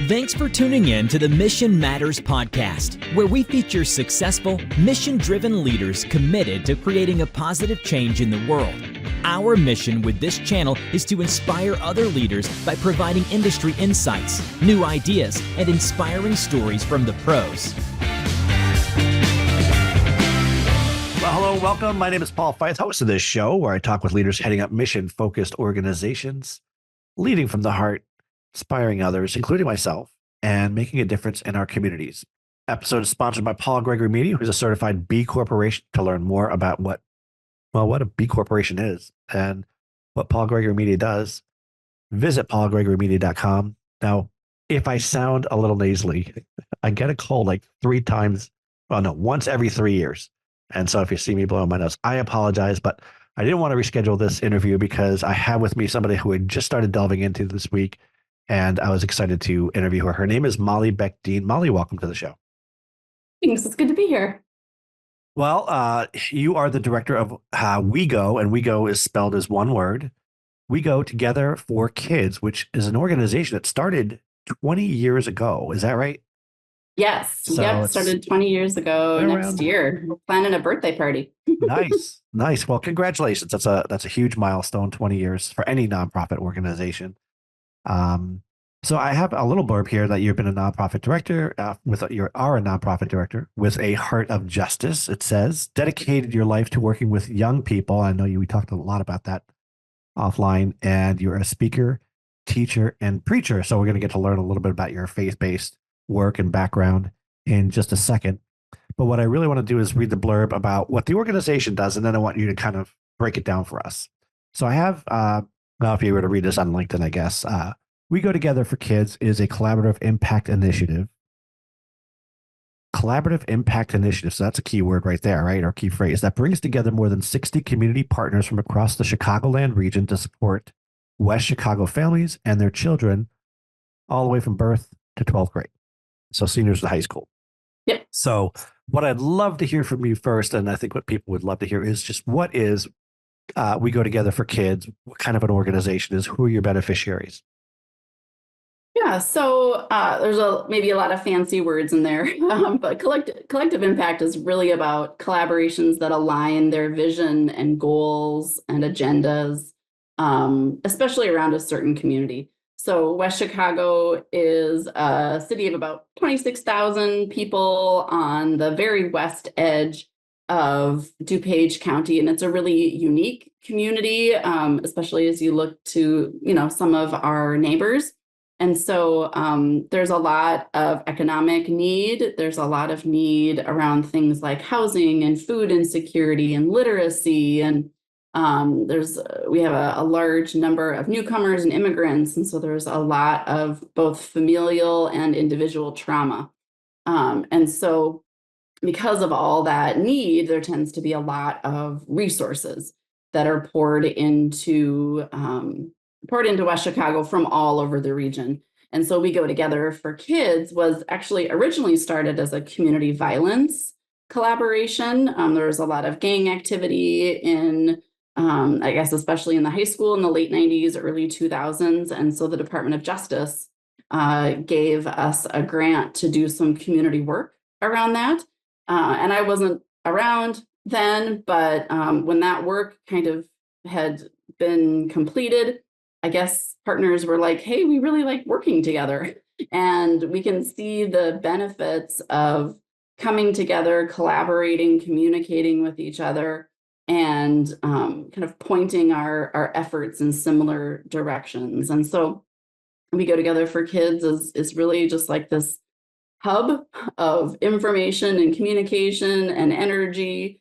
Thanks for tuning in to the Mission Matters podcast, where we feature successful, mission-driven leaders committed to creating a positive change in the world. Our mission with this channel is to inspire other leaders by providing industry insights, new ideas, and inspiring stories from the pros. Well, hello, welcome. My name is Paul Feith, host of this show where I talk with leaders heading up mission-focused organizations, leading from the heart, inspiring others, including myself, and making a difference in our communities. Episode is sponsored by Gregory Media, who's a certified B Corporation. To learn more about what a B Corporation is and what Gregory Media does, visit paulgregorymedia.com. Now, if I sound a little nasally, I get a cold like once every 3 years. And so if you see me blowing my nose, I apologize, but I didn't want to reschedule this interview because I have with me somebody who had just started delving into this week, and I was excited to interview her. Her name is Beck Dean. Molly, welcome to the show. Thanks. It's good to be here. Well, you are the director of WeGo, and WeGo is spelled as one word. WeGo Together for Kids, which is an organization that started 20 years ago. Is that right? Yes. So started 20 years ago next year. We're planning a birthday party. Nice. Well, congratulations. That's a huge milestone, 20 years for any nonprofit organization. So I have a little blurb here that you've been a nonprofit director you are a nonprofit director with a heart of justice. It says dedicated your life to working with young people. I know we talked a lot about that offline, and you're a speaker, teacher, and preacher. So we're going to get to learn a little bit about your faith-based work and background in just a second. But what I really want to do is read the blurb about what the organization does, and then I want you to kind of break it down for us. So I have, now if you were to read this on LinkedIn, I guess, WeGo Together for Kids is a collaborative impact initiative. Collaborative impact initiative. So that's a key word right there, right? Or key phrase that brings together more than 60 community partners from across the Chicagoland region to support West Chicago families and their children all the way from birth to 12th grade. So seniors in high school. Yep. So what I'd love to hear from you first, and I think what people would love to hear is just what is WeGo Together for Kids? What kind of an organization is? Who are your beneficiaries? Yeah, so there's maybe a lot of fancy words in there, but collective impact is really about collaborations that align their vision and goals and agendas, especially around a certain community. So West Chicago is a city of about 26,000 people on the very west edge of DuPage County, and it's a really unique community, especially as you look to some of our neighbors. And so there's a lot of economic need. There's a lot of need around things like housing and food insecurity and literacy. And we have a large number of newcomers and immigrants. And so there's a lot of both familial and individual trauma. And so because of all that need, there tends to be a lot of resources that are poured into West Chicago from all over the region. And so WeGo Together for Kids was actually originally started as a community violence collaboration. There was a lot of gang activity in, I guess, especially in the high school in the late 90s, early 2000s. And so the Department of Justice gave us a grant to do some community work around that. And I wasn't around then, but when that work kind of had been completed, I guess partners were like, hey, we really like working together, and we can see the benefits of coming together, collaborating, communicating with each other, and kind of pointing our efforts in similar directions. And so WeGo Together for Kids is really just like this hub of information and communication and energy.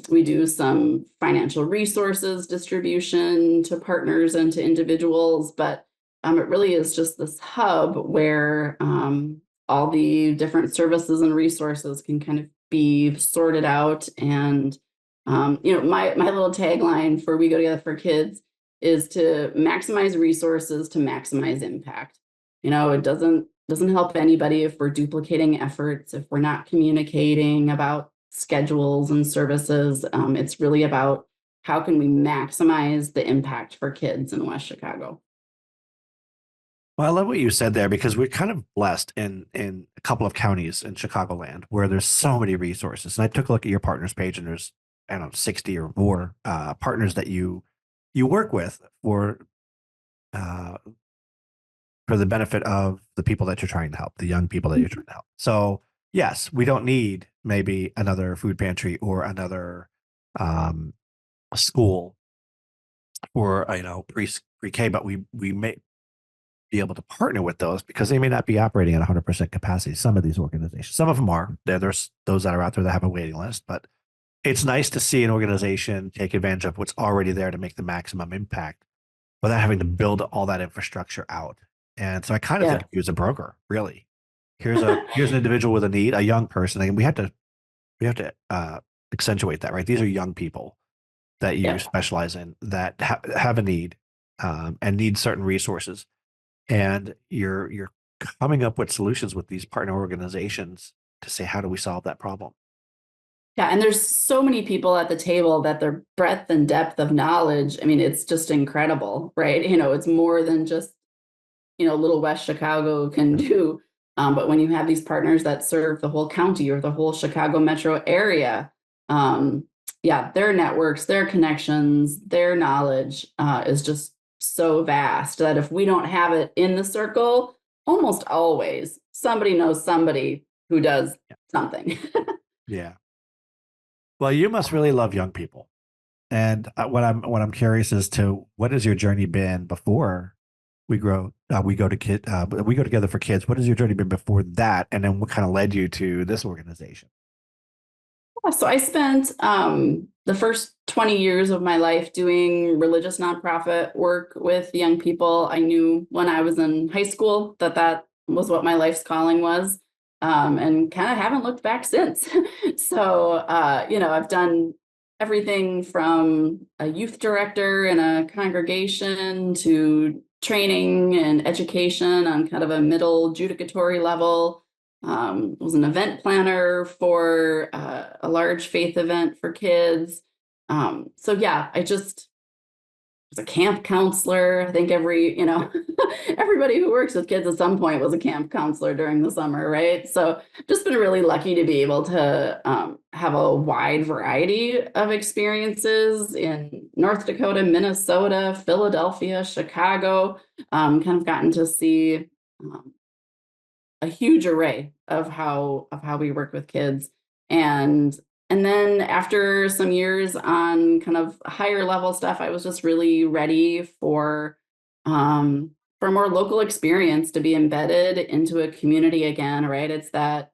We do some financial resources distribution to partners and to individuals, but it really is just this hub where all the different services and resources can kind of be sorted out. And my little tagline for WeGo Together for Kids is to maximize resources to maximize impact. It doesn't help anybody if we're duplicating efforts, if we're not communicating about schedules and services. It's really about how can we maximize the impact for kids in West Chicago. Well, I love what you said there because we're kind of blessed in a couple of counties in Chicagoland where there's so many resources. And I took a look at your partners page, and there's, I don't know, 60 or more partners that you work with uh, for the benefit of the people that you're trying to help, the young people that you're trying to help. So yes, we don't need maybe another food pantry or another um, school or pre-K, but we may be able to partner with those because they may not be operating at 100% capacity. Some of these organizations, some of them are. There's those that are out there that have a waiting list, but it's nice to see an organization take advantage of what's already there to make the maximum impact without having to build all that infrastructure out. And so I kind of think Yeah. of you as a broker, really. Here's an individual with a need, a young person, and we have to accentuate that, right? These are young people that you Yeah. specialize in that have a need and need certain resources, and you're coming up with solutions with these partner organizations to say, how do we solve that problem? Yeah, and there's so many people at the table that their breadth and depth of knowledge, I mean, it's just incredible, right? It's more than just, little West Chicago can do. But when you have these partners that serve the whole county or the whole Chicago metro area, um, yeah, their networks, their connections, their knowledge is just so vast that if we don't have it in the circle, almost always somebody knows somebody who does something. Yeah. Well, you must really love young people. And what I'm curious as to what has your journey been before we go together for kids. What has your journey been before that? And then what kind of led you to this organization? Yeah, so I spent the first 20 years of my life doing religious nonprofit work with young people. I knew when I was in high school that that was what my life's calling was, and kind of haven't looked back since. So, I've done everything from a youth director in a congregation to training and education on kind of a middle judicatory level. Was an event planner for a large faith event for kids. So yeah, I just was a camp counselor. I think everybody who works with kids at some point was a camp counselor during the summer, right? So just been really lucky to be able to have a wide variety of experiences in North Dakota, Minnesota, Philadelphia, Chicago. Kind of gotten to see um, a huge array of how we work with kids. And then after some years on kind of higher level stuff, I was just really ready for more local experience to be embedded into a community again, right? It's that,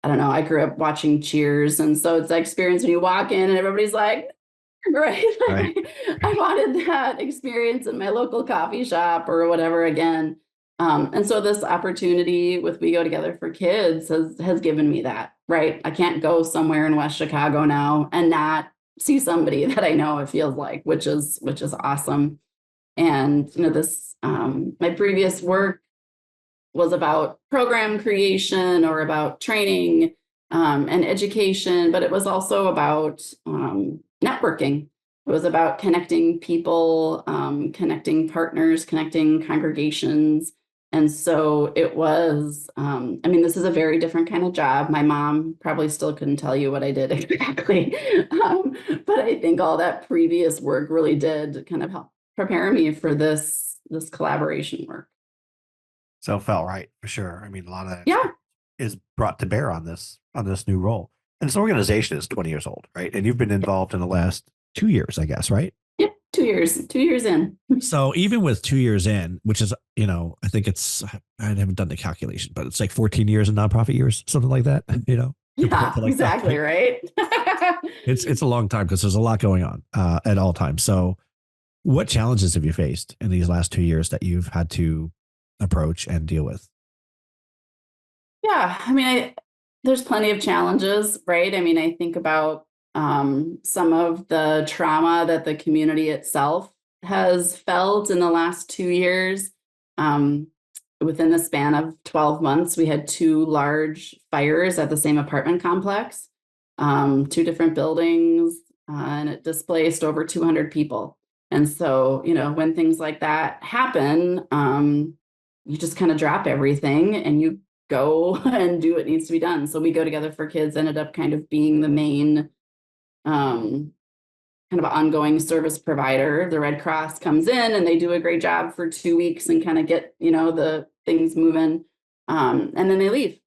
I don't know, I grew up watching Cheers, and so it's that experience when you walk in and everybody's like, right. Right. I wanted that experience in my local coffee shop or whatever again. And so this opportunity with We Go Together for Kids has given me that, right? I can't go somewhere in West Chicago now and not see somebody that I know, it feels like, which is awesome. And this my previous work was about program creation or about training and education, but it was also about networking. It was about connecting people, connecting partners, connecting congregations. And so it was, I mean, this is a very different kind of job. My mom probably still couldn't tell you what I did exactly. But I think all that previous work really did kind of help prepare me for this collaboration work. So it felt right for sure. I mean, a lot of that Yeah. experience is brought to bear on this new role. And this organization is 20 years old, right? And you've been involved in the last 2 years, I guess, right? Yep. 2 years. 2 years in. So even with 2 years in, which is, I think I haven't done the calculation, but it's like 14 years in nonprofit years, something like that, compared Yeah, to like exactly, right? it's a long time because there's a lot going on at all times. So what challenges have you faced in these last 2 years that you've had to approach and deal with? Yeah, I mean, there's plenty of challenges, right? I mean, I think about some of the trauma that the community itself has felt in the last 2 years. Um, Within the span of 12 months, we had two large fires at the same apartment complex, two different buildings, and it displaced over 200 people. And so, when things like that happen, you just kind of drop everything and you go and do what needs to be done. So WeGo Together for Kids ended up kind of being the main kind of ongoing service provider. The Red Cross comes in and they do a great job for 2 weeks and kind of get, the things moving. And then they leave.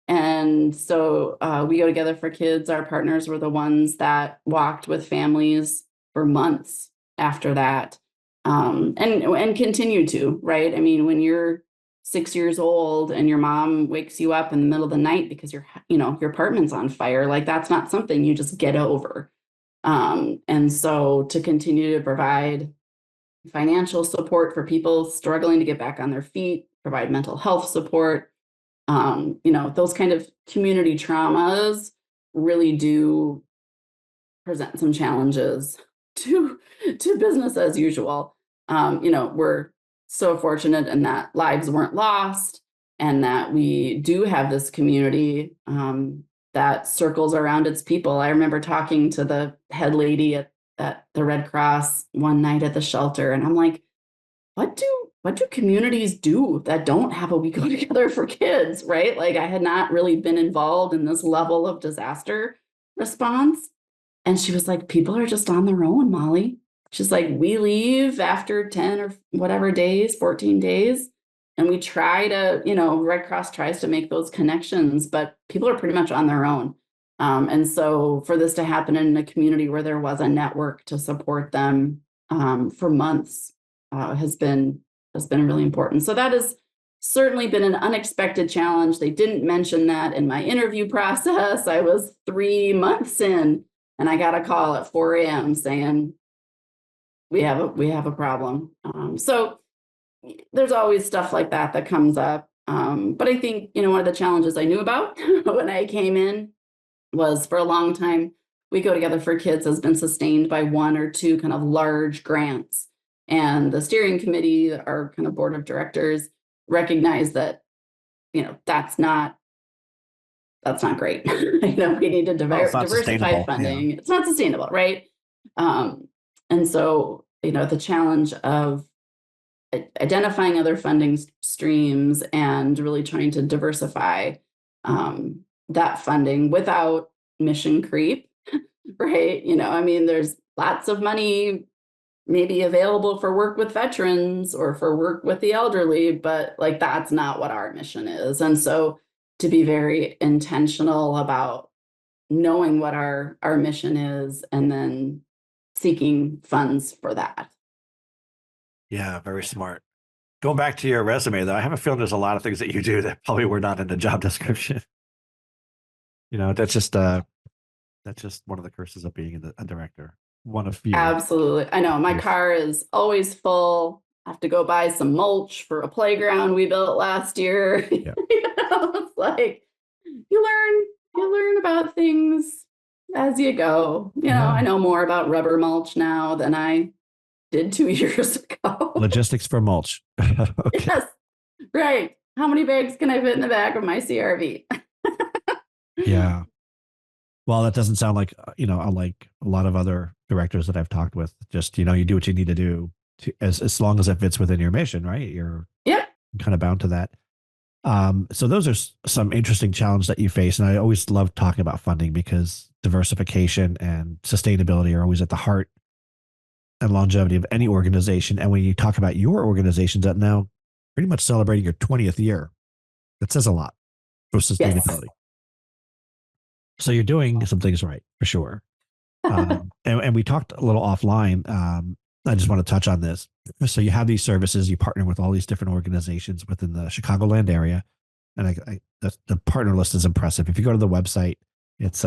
And so We Go Together for Kids, our partners were the ones that walked with families for months after that. And continue to, right? I mean, when you're 6 years old and your mom wakes you up in the middle of the night because your apartment's on fire, like that's not something you just get over. And so to continue to provide financial support for people struggling to get back on their feet, provide mental health support, those kind of community traumas really do present some challenges to business as usual. We're so fortunate in that lives weren't lost and that we do have this community that circles around its people. I remember talking to the head lady at the Red Cross one night at the shelter, and I'm like, what do communities do that don't have a We Go Together for Kids, right? Like I had not really been involved in this level of disaster response. And she was like, people are just on their own, Molly. She's like, we leave after 10 or whatever days, 14 days. And we try to, Red Cross tries to make those connections, but people are pretty much on their own. And so for this to happen in a community where there was a network to support them for months has been really important. So that has certainly been an unexpected challenge. They didn't mention that in my interview process. I was 3 months in and I got a call at 4 a.m. saying, we have a problem. So there's always stuff like that comes up. But I think, one of the challenges I knew about when I came in was for a long time, We Go Together for Kids has been sustained by 1 or 2 kind of large grants. And the steering committee, our kind of board of directors, recognize that, that's not great. We need to diversify funding. Yeah. It's not sustainable, right? And so, the challenge of identifying other funding streams and really trying to diversify that funding without mission creep, right? There's lots of money maybe available for work with veterans or for work with the elderly, but like that's not what our mission is. And so to be very intentional about knowing what our mission is and then seeking funds for that. Yeah, very smart. Going back to your resume, though, I have a feeling there's a lot of things that you do that probably were not in the job description. That's just one of the curses of being a director. One of few. Absolutely. I know my car is always full. I have to go buy some mulch for a playground we built last year. Yeah. It's like you learn about things as you go. I know more about rubber mulch now than I did 2 years ago. Logistics for mulch. Okay. Yes. Right. How many bags can I fit in the back of my CRV? Yeah. Well, that doesn't sound like, unlike a lot of other directors that I've talked with, just, you do what you need to do as long as it fits within your mission, right? You're kind of bound to that. So those are some interesting challenges that you face. And I always love talking about funding because diversification and sustainability are always at the heart and longevity of any organization. And when you talk about your organizations that now pretty much celebrating your 20th year, that says a lot for sustainability. Yes. So you're doing some things right for sure. And we talked a little offline. I just want to touch on this. So you have these services, you partner with all these different organizations within the Chicagoland area. And the partner list is impressive. If you go to the website, it's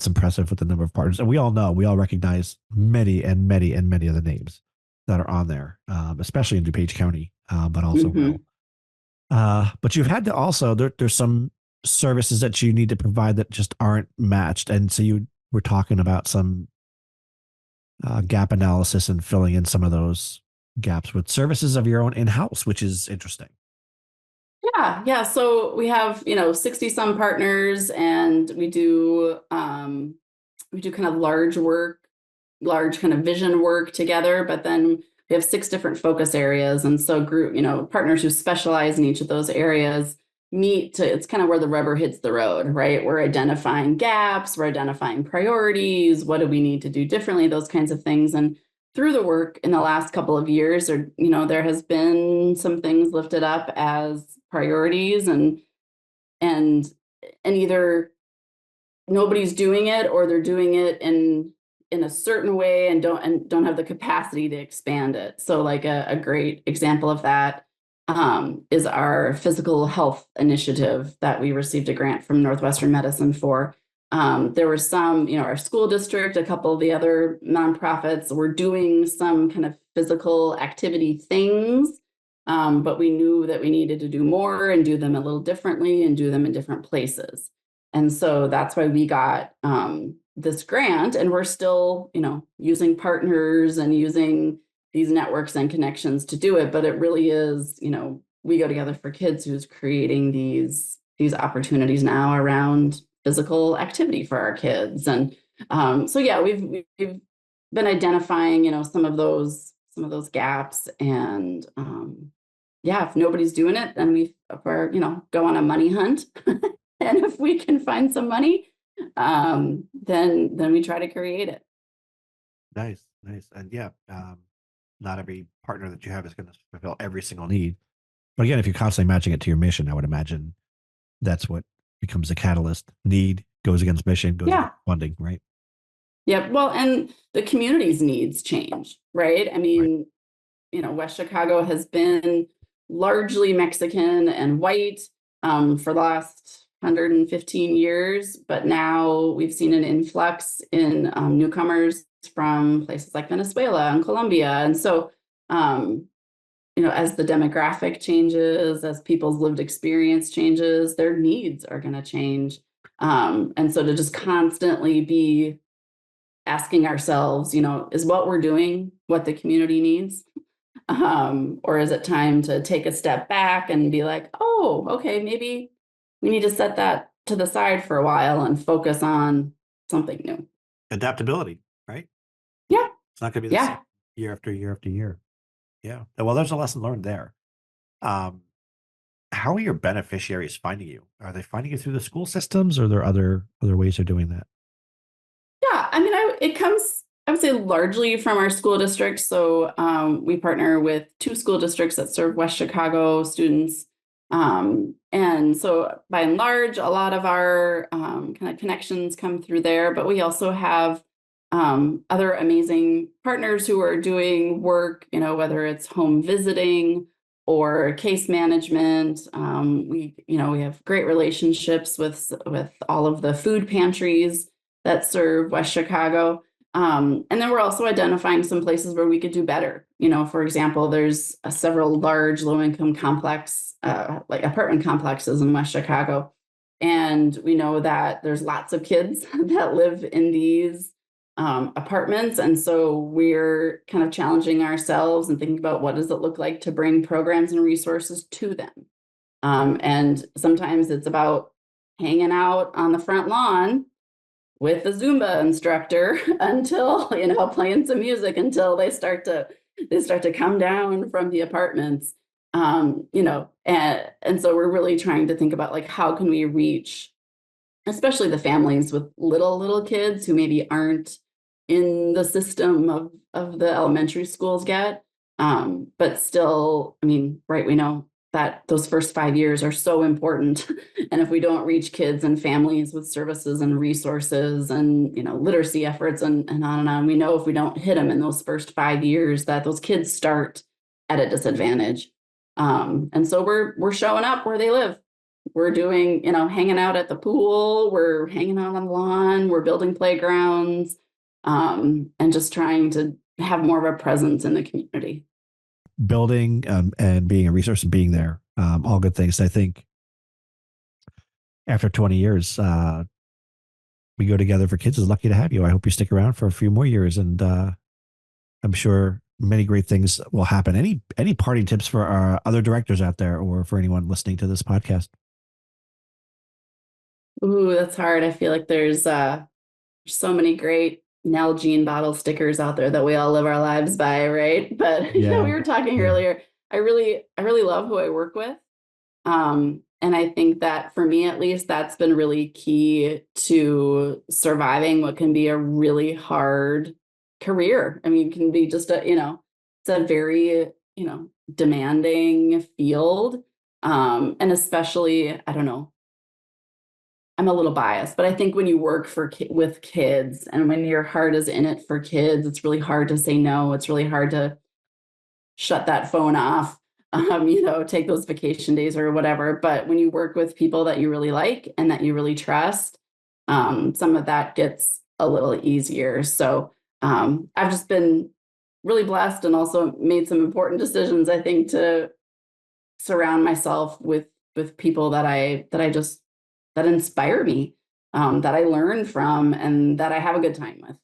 impressive with the number of partners. And we all recognize many of the names that are on there, especially in DuPage County, but also but you've had to also, there's some services that you need to provide that just aren't matched. And so you were talking about some gap analysis and filling in some of those gaps with services of your own in-house, which is interesting. Yeah. So we have, 60 some partners and we do kind of large kind of vision work together, but then we have 6 different focus areas. And so partners who specialize in each of those areas it's kind of where the rubber hits the road, right? We're identifying gaps, we're identifying priorities, what do we need to do differently, those kinds of things. And through the work in the last couple of years, there has been some things lifted up as priorities, and either nobody's doing it, or they're doing it in a certain way and don't have the capacity to expand it. So like a great example of that is our physical health initiative that we received a grant from Northwestern Medicine for. There were some, our school district, a couple of the other nonprofits were doing some kind of physical activity things, but we knew that we needed to do more and do them a little differently and do them in different places. And so that's why we got this grant, and we're still, using partners and using these networks and connections to do it. But it really is, WeGo Together for Kids who's creating these opportunities now around physical activity for our kids. And so yeah, we've been identifying, some of those gaps. And if nobody's doing it, then we're go on a money hunt. And if we can find some money, then we try to create it. Nice. And not every partner that you have is going to fulfill every single need. But again, if you're constantly matching it to your mission, I would imagine that's what becomes the catalyst. Need goes against mission, goes against funding, right? Yep. Well, and the community's needs change, right? I mean, West Chicago has been largely Mexican and white for the last 115 years, but now we've seen an influx in newcomers from places like Venezuela and Colombia. And so, as the demographic changes, as people's lived experience changes, their needs are going to change. And so to just constantly be asking ourselves, is what we're doing what the community needs? Or is it time to take a step back and be like, oh, okay, maybe we need to set that to the side for a while and focus on something new. Adaptability, right? Yeah. It's not going to be the same year after year after year. Yeah. Well, there's a lesson learned there. How are your beneficiaries finding you? Are they finding you through the school systems, or are there other ways of doing that? Yeah. I mean, it comes, I would say, largely from our school districts. So we partner with 2 school districts that serve West Chicago students. And so by and large, a lot of our kind of connections come through there, but we also have other amazing partners who are doing work, whether it's home visiting or case management. We have great relationships with all of the food pantries that serve West Chicago. And then we're also identifying some places where we could do better. For example, there's several large low-income complex, like apartment complexes in West Chicago. And we know that there's lots of kids that live in these apartments. And so we're kind of challenging ourselves and thinking about what does it look like to bring programs and resources to them. And sometimes it's about hanging out on the front lawn with the Zumba instructor until, playing some music until they start to come down from the apartments. And so we're really trying to think about, like, how can we reach, especially the families with little kids who maybe aren't in the system of the elementary schools yet. But still, I mean, right, we know that those first 5 years are so important. And if we don't reach kids and families with services and resources and, literacy efforts and on, we know if we don't hit them in those first 5 years, that those kids start at a disadvantage. And so we're showing up where they live. We're doing, hanging out at the pool, we're hanging out on the lawn, we're building playgrounds, and just trying to have more of a presence in the community. Building and being a resource and being there, all good things. I think after 20 years, WeGo Together for Kids is lucky to have you. I hope you stick around for a few more years, and I'm sure many great things will happen. Any parting tips for our other directors out there, or for anyone listening to this podcast? Ooh, that's hard. I feel like there's so many great Nalgene bottle stickers out there that we all live our lives by, right? But Yeah. we were talking earlier. I really love who I work with. And I think that for me, at least, that's been really key to surviving what can be a really hard career. I mean, it can be just it's a very, demanding field. And especially, I don't know, I'm a little biased, but I think when you work with kids and when your heart is in it for kids, it's really hard to say no. It's really hard to shut that phone off, take those vacation days or whatever. But when you work with people that you really like and that you really trust, some of that gets a little easier. So I've just been really blessed and also made some important decisions, I think, to surround myself with people that inspire me, that I learn from and that I have a good time with.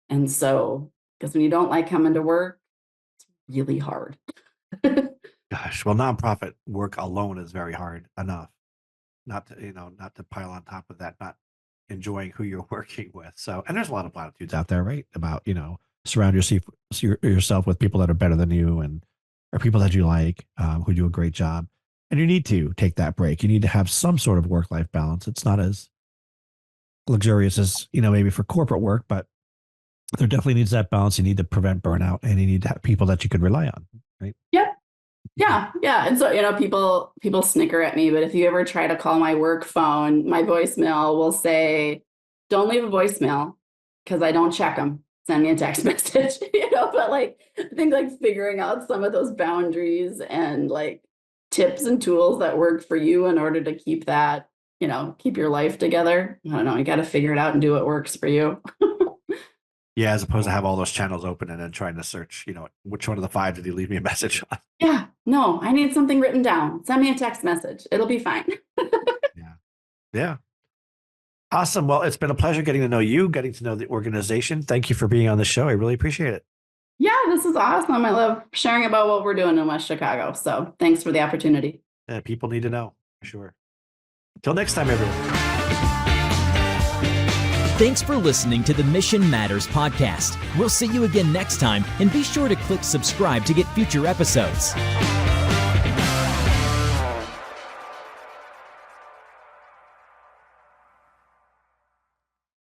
And so, because when you don't like coming to work, it's really hard. Gosh, well, nonprofit work alone is very hard enough. Not to pile on top of that, not enjoying who you're working with. So, and there's a lot of platitudes out there, right? About, surround yourself with people that are better than you and or people that you like, who do a great job. And you need to take that break. You need to have some sort of work-life balance. It's not as luxurious as, maybe for corporate work, but there definitely needs that balance. You need to prevent burnout and you need to have people that you can rely on, right? Yep. Yeah. And so, people snicker at me, but if you ever try to call my work phone, my voicemail will say, don't leave a voicemail because I don't check them. Send me a text message, but I think figuring out some of those boundaries and tips and tools that work for you in order to keep that, keep your life together. I don't know. You got to figure it out and do what works for you. Yeah, as opposed to have all those channels open and then trying to search, which one of the 5 did he leave me a message on? Yeah, no, I need something written down. Send me a text message. It'll be fine. Yeah. Awesome. Well, it's been a pleasure getting to know you, getting to know the organization. Thank you for being on the show. I really appreciate it. Yeah, this is awesome. I love sharing about what we're doing in West Chicago. So thanks for the opportunity. Yeah, people need to know, for sure. Until next time, everyone. Thanks for listening to the Mission Matters podcast. We'll see you again next time, and be sure to click subscribe to get future episodes.